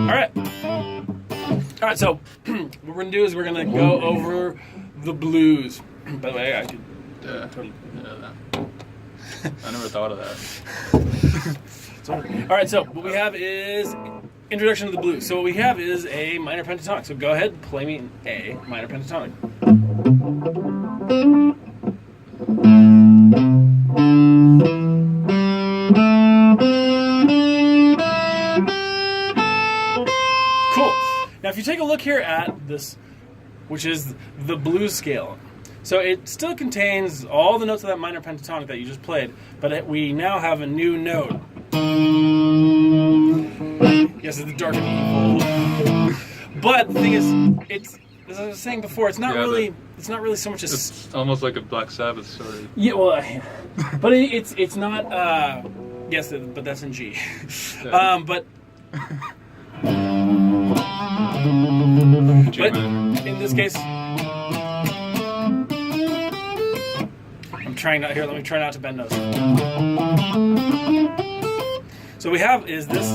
All right. So what we're gonna do is we're gonna go over the blues. By the way, I could totally. I never thought of that. All right. So what we have is introduction to the blues. So what we have is a minor pentatonic. So go ahead and play me a minor pentatonic. Cool. Now if you take a look here at this, which is the blues scale, so it still contains all the notes of that minor pentatonic that you just played, but we now have a new note. Yes, it's the dark and evil. But the thing is, it's, as I was saying before, it's not really so much as... It's almost like a Black Sabbath sort of. Yeah, well, but it's not, yes, but that's in G. Yeah. But in this case, let me try not to bend those. So we have is this,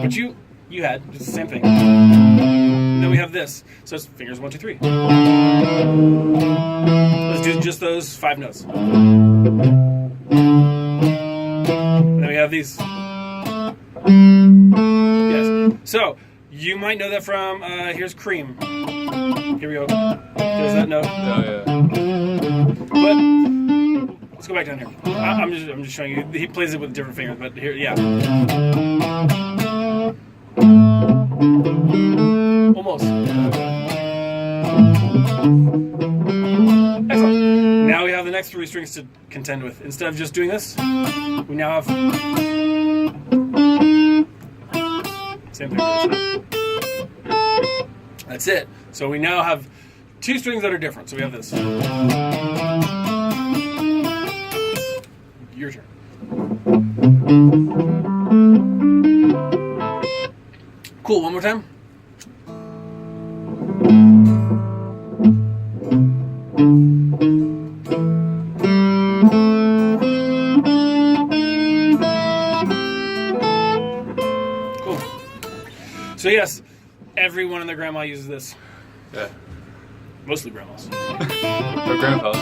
what you had, it's the same thing. And then we have this, so it's fingers 1, 2, 3. Let's do just those 5 notes. And then we have these. Yes. So you might know that from here's Cream. Here we go. There's that note. Oh yeah. But let's go back down here. I'm just showing you. He plays it with different fingers, but here, yeah. Almost. Excellent. Now we have the next 3 strings to contend with. Instead of just doing this, we now have same thing. That's it. So we now have 2 strings that are different. So we have this. Your turn. Cool, one more time. Cool. So yes, everyone and their grandma uses this. Yeah. Mostly grandmas. Or grandpas.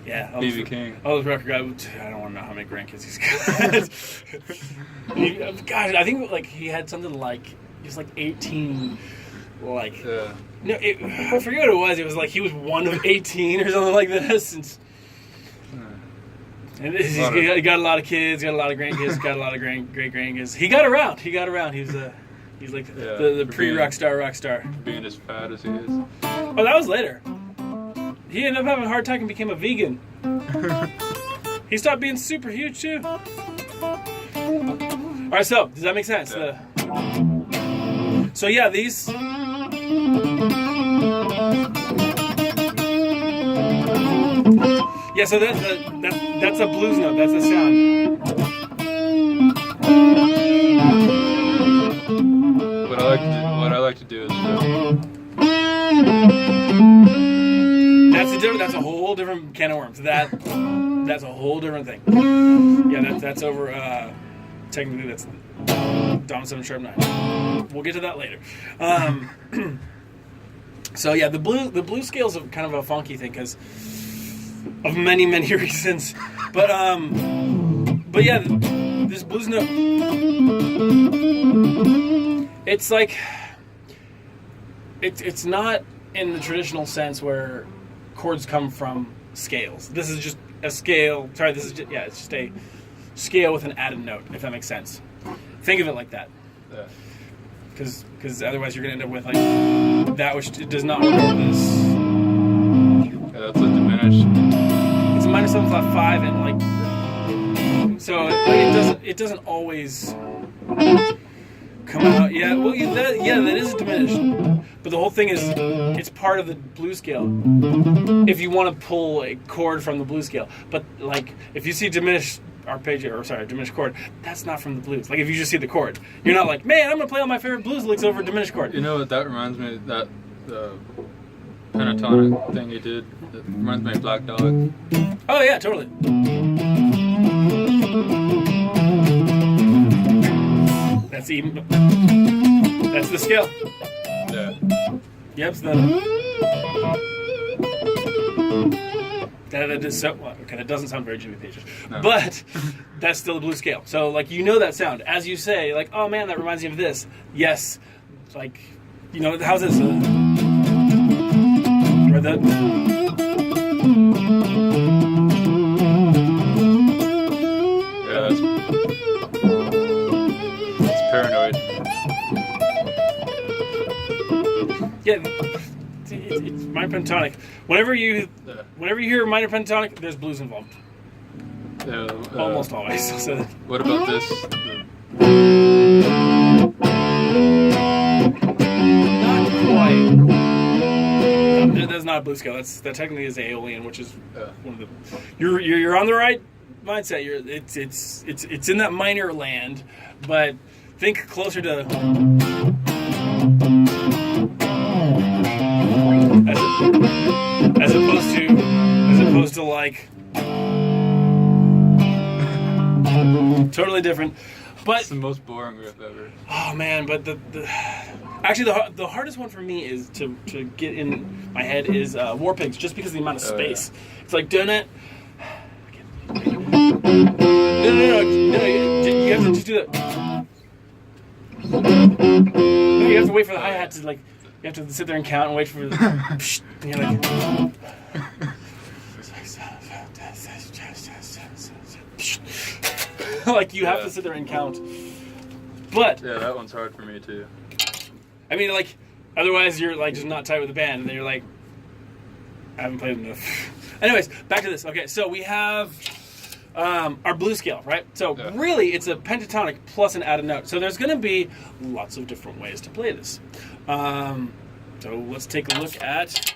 Yeah. B.B. King. Oh, this record guy. I don't want to know how many grandkids he's got. Gosh, I think like he had something like he was like 18. Like Yeah. no, I forget what it was. It was like he was one of 18 or something like this. And he's got a lot of kids, got a lot of grandkids, got a lot of great grandkids. He got around. He got He's like the pre-rock star. Being as fat as he is. Oh, that was later. He ended up having a heart attack and became a vegan. He stopped being super huge too. All right, so does that make sense? Yeah. So yeah, these. Yeah, so that's a blues note. That's a sound. What I like to do is that's a whole different can of worms. That's a whole different thing. Yeah, that's over. Technically, that's Dom 7 sharp 9. We'll get to that later. So yeah, the blue scale is kind of a funky thing because of many reasons. But yeah, this blues note, it's like it's not in the traditional sense where chords come from scales. This is just a scale. Sorry, it's just a scale with an added note, if that makes sense. Think of it like that. Yeah. Because otherwise you're going to end up with like that, which does not work with this. Yeah, that's a diminished. It's a minor 7 flat 5, and like so it doesn't always come out. Yeah, well, that is diminished. But the whole thing is it's part of the blues scale. If you want to pull a chord from the blues scale, but like if you see diminished diminished chord, that's not from the blues. Like if you just see the chord, you're not like, man, I'm gonna play all my favorite blues licks over a diminished chord. You know what that reminds me of? That pentatonic thing he did. That reminds me of Black Dog. Oh yeah, totally. That's even. That's the scale. Yeah. Yep. So that is so okay. That doesn't sound very Jimmy Page, No. but that's still a blues scale. So like you know that sound as you say like, oh man, that reminds me of this. Yes, like you know how's this? Right that. Yeah, that's paranoid. Yeah, it's minor pentatonic. Whenever you hear minor pentatonic, there's blues involved. Almost always. So, What about this? not quite. That's not a blues scale. That technically is Aeolian, which is one of the. You're on the right mindset. It's in that minor land, but think closer to. As opposed to like totally different, but It's the most boring riff ever. oh man, but the hardest one for me is to get in my head is War Pigs, just because of the amount of space. It's like doing it. No, you have to just do that. No, you have to wait for the hi-hat to like. You have to sit there and count and wait for the. And you're like. Like you have to sit there and count. But Yeah, that one's hard for me too. I mean, like, otherwise you're like just not tight with the band, and then you're like, I haven't played enough. Anyways, back to this. Okay, so we have our blues scale, right? So really, it's a pentatonic plus an added note. So there's going to be lots of different ways to play this. So let's take a look at.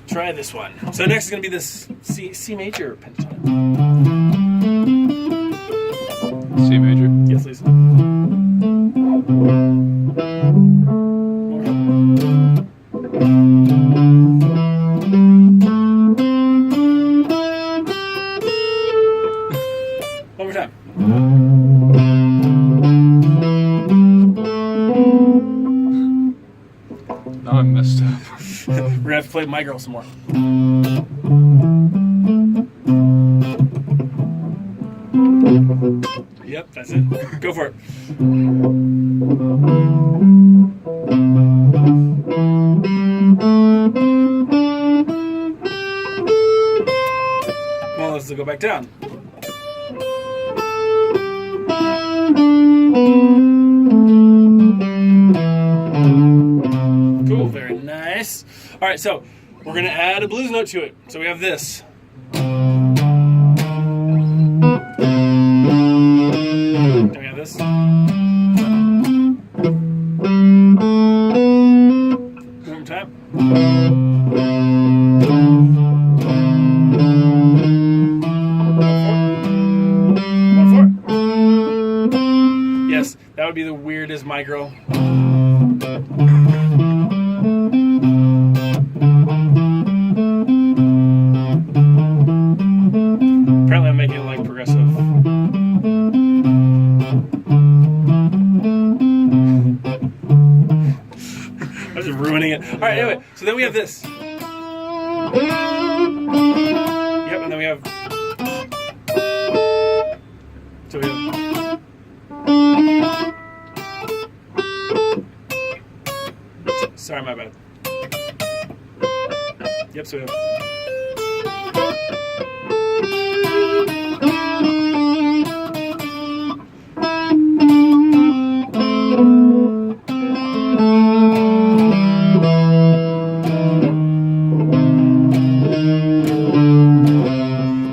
Try this one. So next is going to be this C major pentatonic. C major. Yes, please. One more time. Now I'm messed up. We're gonna have to play My Girl some more. Yep, that's it. Go for it. Well, let's go back down. Cool, very nice. All right, so we're gonna add a blues note to it. So we have this. Then we have this. One more time. One, four. Yes, that would be the weirdest My Girl. Apparently I'm making it like progressive. I'm just ruining it. Alright, anyway, so then we have this. Yep, and then we have. So we have. Sorry, my bad. Yep, so we have.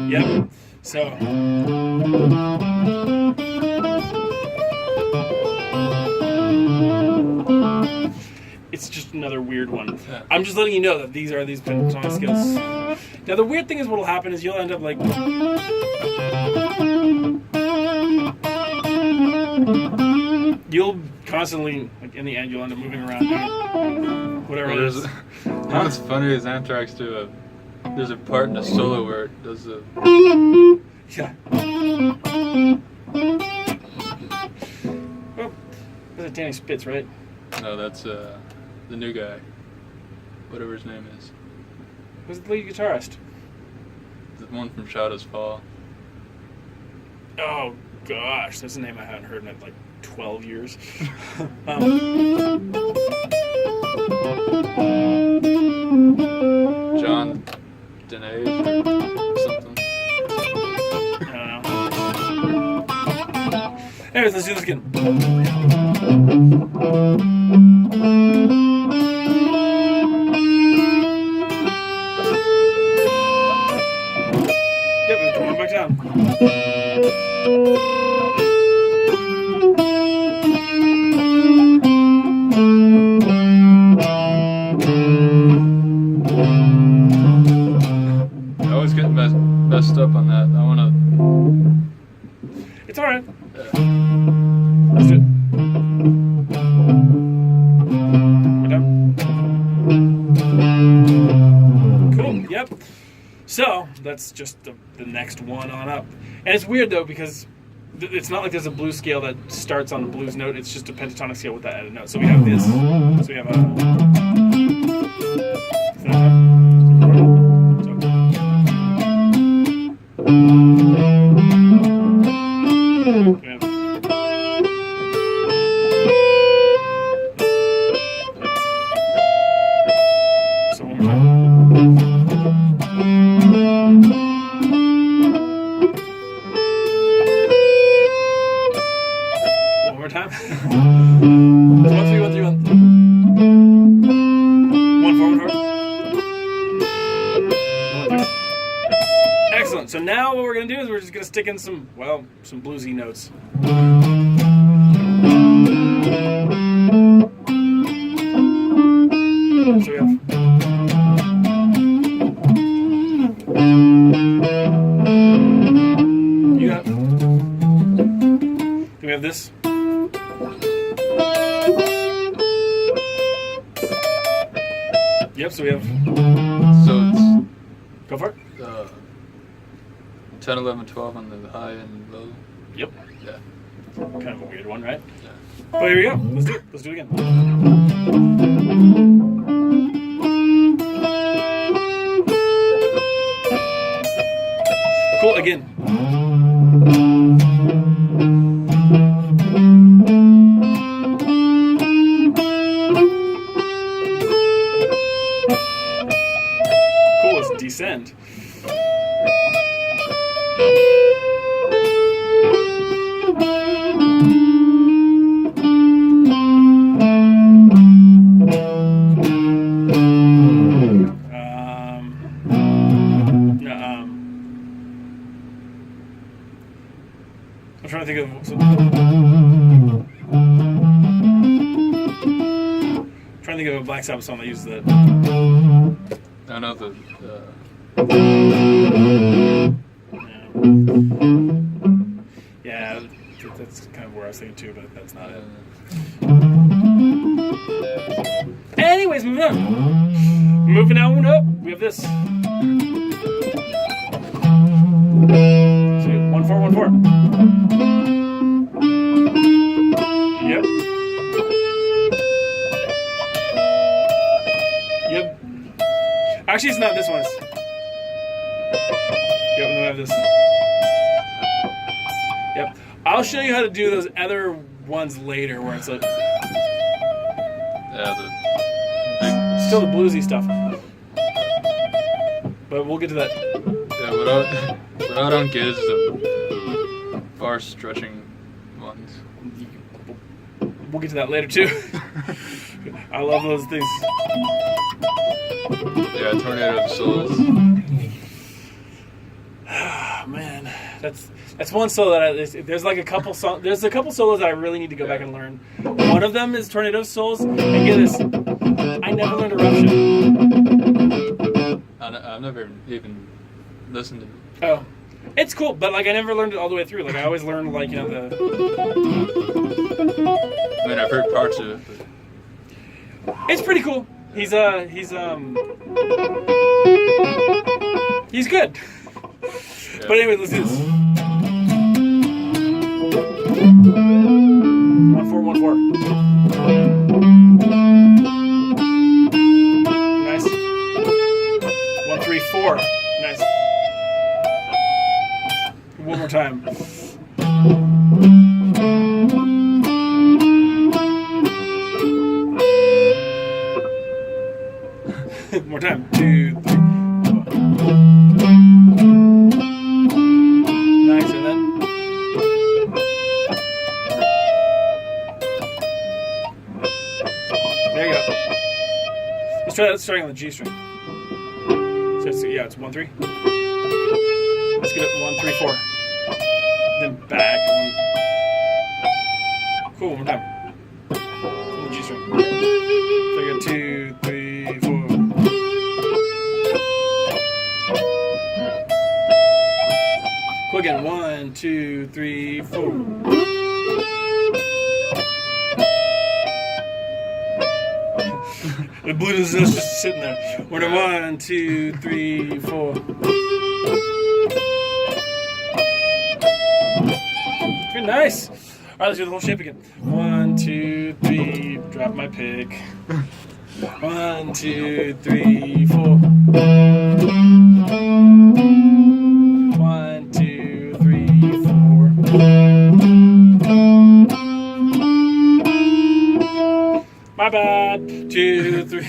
Yep. So. It's just another weird one. I'm just letting you know that these are these pentatonic scales. Now the weird thing is what'll happen is you'll end up like. You'll constantly, like in the end, you'll end up moving around doing whatever it is. You know what's funny is Anthrax do there's a part in the solo where it does Yeah. it Danny Spitz, right? No, that's the new guy. Whatever his name is. Who's the lead guitarist? The one from Shadows Fall. Oh gosh, that's a name I haven't heard in like 12 years. John Dene or something. I don't know. Anyways, let's do this again. Yep, come on back down. I always get messed up on that. I wanna. It's alright. Let's do it. We're done. Cool, yep. So, that's just the next one on up. And it's weird though because it's not like there's a blues scale that starts on the blues note, it's just a pentatonic scale with that added note. So we have this. So we have a. So one more time. One more time. 1, 2, 1, 3, 1. 1, 4, 1, 4. 1, 3. Excellent. So now what we're going to do is we're just going to stick in some bluesy notes. So we have. You got. Do we have this? Yep, so we have. So it's Go for it. 10, 11, 12 on the high and low. Yep. Yeah. Kind of a weird one, right? Yeah. But here we go. Let's do it. Let's do it again. Cool, again. Cool, let's descend. I'm trying to think of. Trying to think of a Black Sabbath song that uses that. I know the. Yeah, that's kind of where I was thinking too, but that's not it. Anyways, moving on. Moving on up, we have this. So 1, 4, 1, 4. Yep. Yep. Actually, it's not this one. Yep, we have this. Yep. I'll show you how to do those other ones later, where it's like still the bluesy stuff. But we'll get to that. Yeah, what I don't get is the bar stretching ones. We'll get to that later too. I love those things. Yeah, Tornado of Souls. Man, that's one solo that there's like a couple there's a couple solos that I really need to go back and learn. One of them is Tornado of Souls, and get this, I never learned Eruption. I've never even listened to it. Oh, it's cool, but like I never learned it all the way through. Like I always learned like the. I mean, I've heard parts of it, but It's pretty cool. He's good. yeah. But anyway, let's do this. 1, 4, 1, 4. try that starting on the G string. So yeah, it's 1 3. Let's get it 1 3 4. Then back. Cool, one more time. On the G string. So I got 2 3 4. Cool again. 1 2 3 4. The blues is just sitting there. We're at 1 2 3 4. Very nice. All right, let's do the whole shape again. 1 2 3. Drop my pick. 1 2 3 4. 1 2 3 4. My bad. 2 3.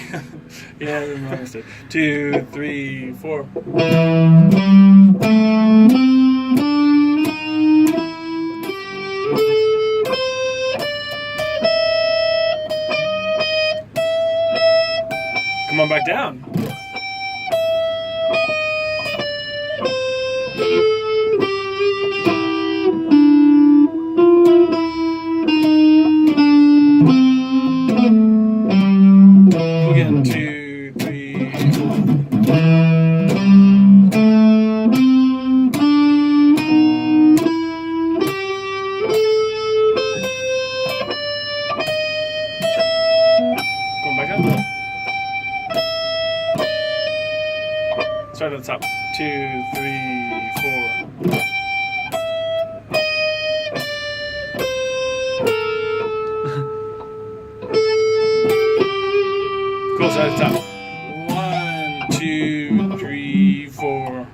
Yeah, that's my mistake. 2 3 4. Come on back down. Again, 2 3 Going back up. Start at the top. 2 3 4. Cool, start at the top. 1 2 3 4.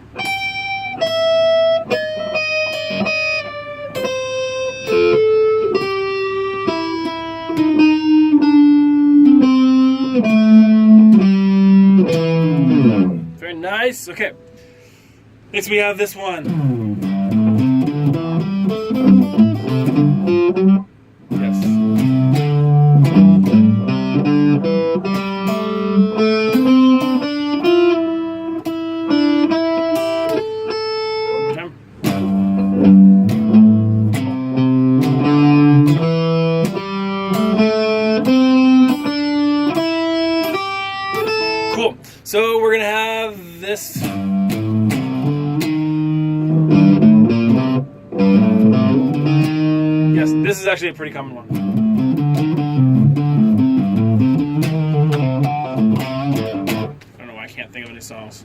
Very nice. Okay. Next we have this one. Yes. Cool. So we're gonna have this. Yes, this is actually a pretty common one. I don't know why I can't think of any songs.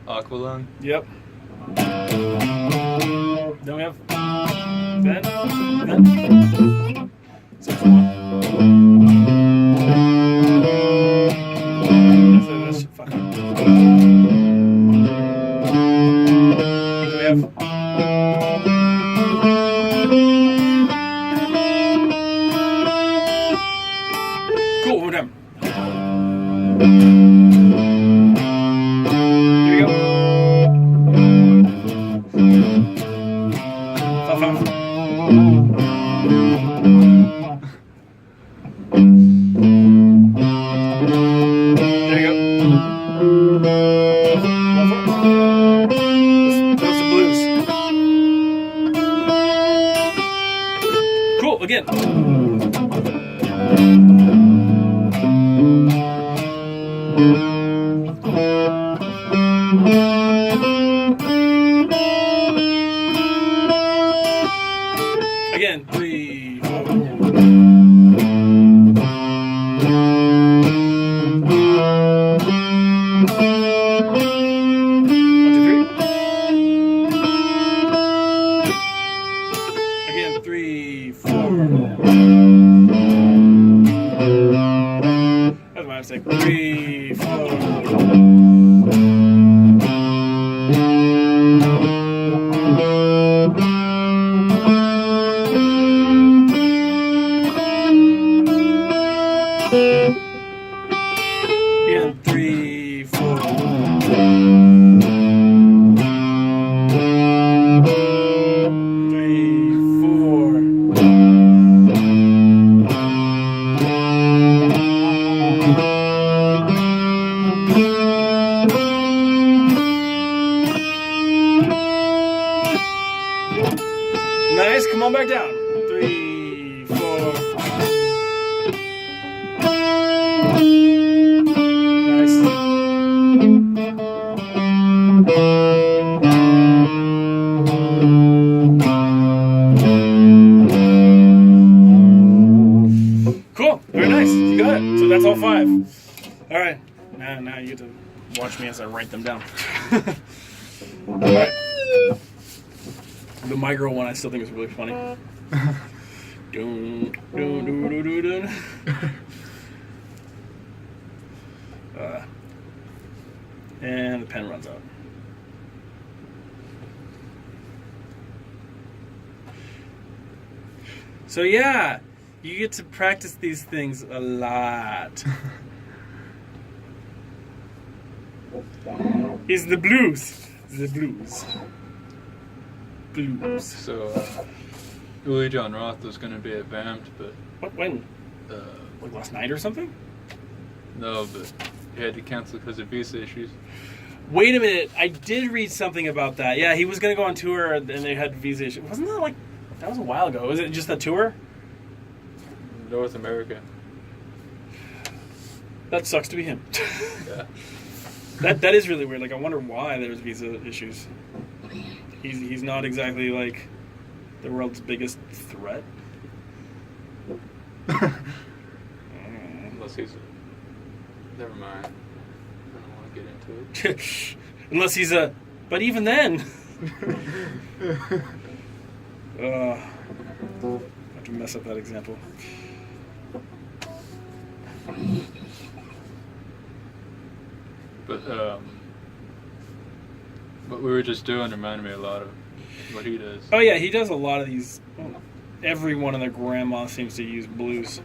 Aqualung. Yep. Then we have then. So it's 1. So that's fucking. Then we have. Cool. One more time. Here we go. 5 5. There you go. 1 4. Those are blues. Cool. Again. Again, 3 4. 1 2 3. Again, 3 4. come on back down. 3, 4. Cool. Very nice. You got it. So that's all 5. All right. Now you get to watch me as I write them down. All right. The My Girl one I still think is really funny. Dun, dun, dun, dun, dun, dun. And the pen runs out. So yeah, you get to practice these things a lot. It's the blues. The blues. Blues. So, Willie John Roth was going to be at Vamped, but... What, when? Like last night or something? No, but he had to cancel because of visa issues. Wait a minute, I did read something about that. Yeah, he was going to go on tour and they had visa issues. Wasn't that like... That was a while ago. Was it just a tour? North America. That sucks to be him. Yeah. That is really weird. Like, I wonder why there's visa issues. He's not exactly like the world's biggest threat. Unless he's... Never mind. I don't want to get into it. Unless he's a... But even then... I have to mess up that example. But what we were just doing reminded me a lot of what he does. Oh yeah, he does a lot of these. Everyone and their grandma seems to use blues.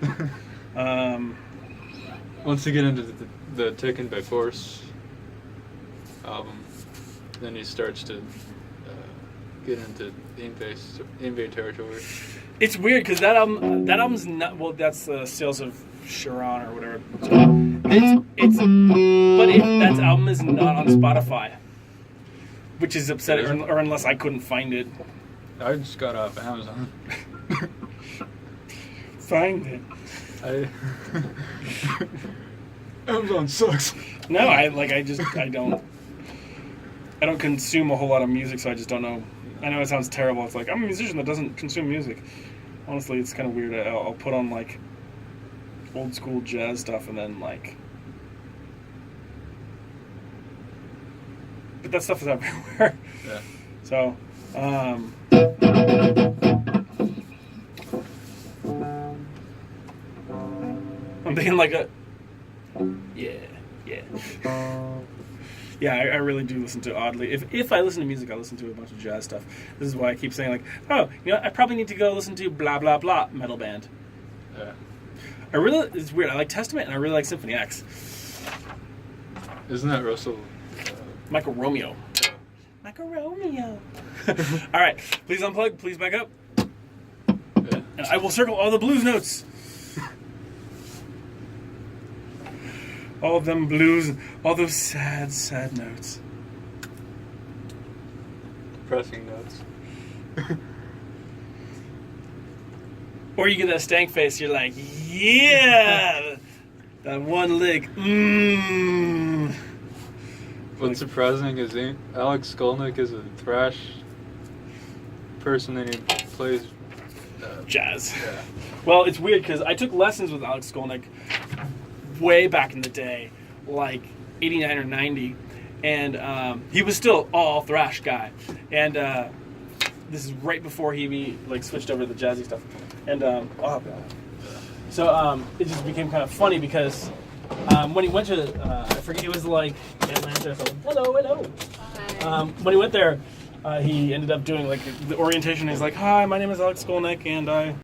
Once you get into the Taken by Force album, then he starts to get into Invade territory. It's weird because that album's not. Well, that's the Sales of Sharon or whatever. That album is not on Spotify, which is upsetting. Or unless I couldn't find it. I just got off Amazon. Find it. Amazon sucks. No, I don't consume a whole lot of music, so I just don't know. I know it sounds terrible. It's like I'm a musician that doesn't consume music. Honestly, it's kind of weird. I'll put on like old school jazz stuff and then like, but that stuff is everywhere. Yeah. So, I'm thinking like yeah, I really do listen to oddly. If I listen to music, I listen to a bunch of jazz stuff. This is why I keep saying like, oh, I probably need to go listen to blah blah blah metal band. Yeah. It's weird. I like Testament and I really like Symphony X. Isn't that Russell? Michael Romeo. Michael Romeo. All right, please unplug. Please back up. Yeah. And I will circle all the blues notes. All them blues, all those sad, sad notes. Depressing notes. Or you get that stank face, you're like, yeah! That one lick, mmm. What's surprising is Alex Skolnick is a thrash person and he plays jazz. Yeah. Well, it's weird because I took lessons with Alex Skolnick way back in the day, like 89 or 90, and he was still all thrash guy, and this is right before he like switched over to the jazzy stuff, and so it just became kind of funny because when he went to I forget, it was like Atlanta or something. Hello. When he went there, he ended up doing like the orientation. He's like, hi, my name is Alex Skolnick and I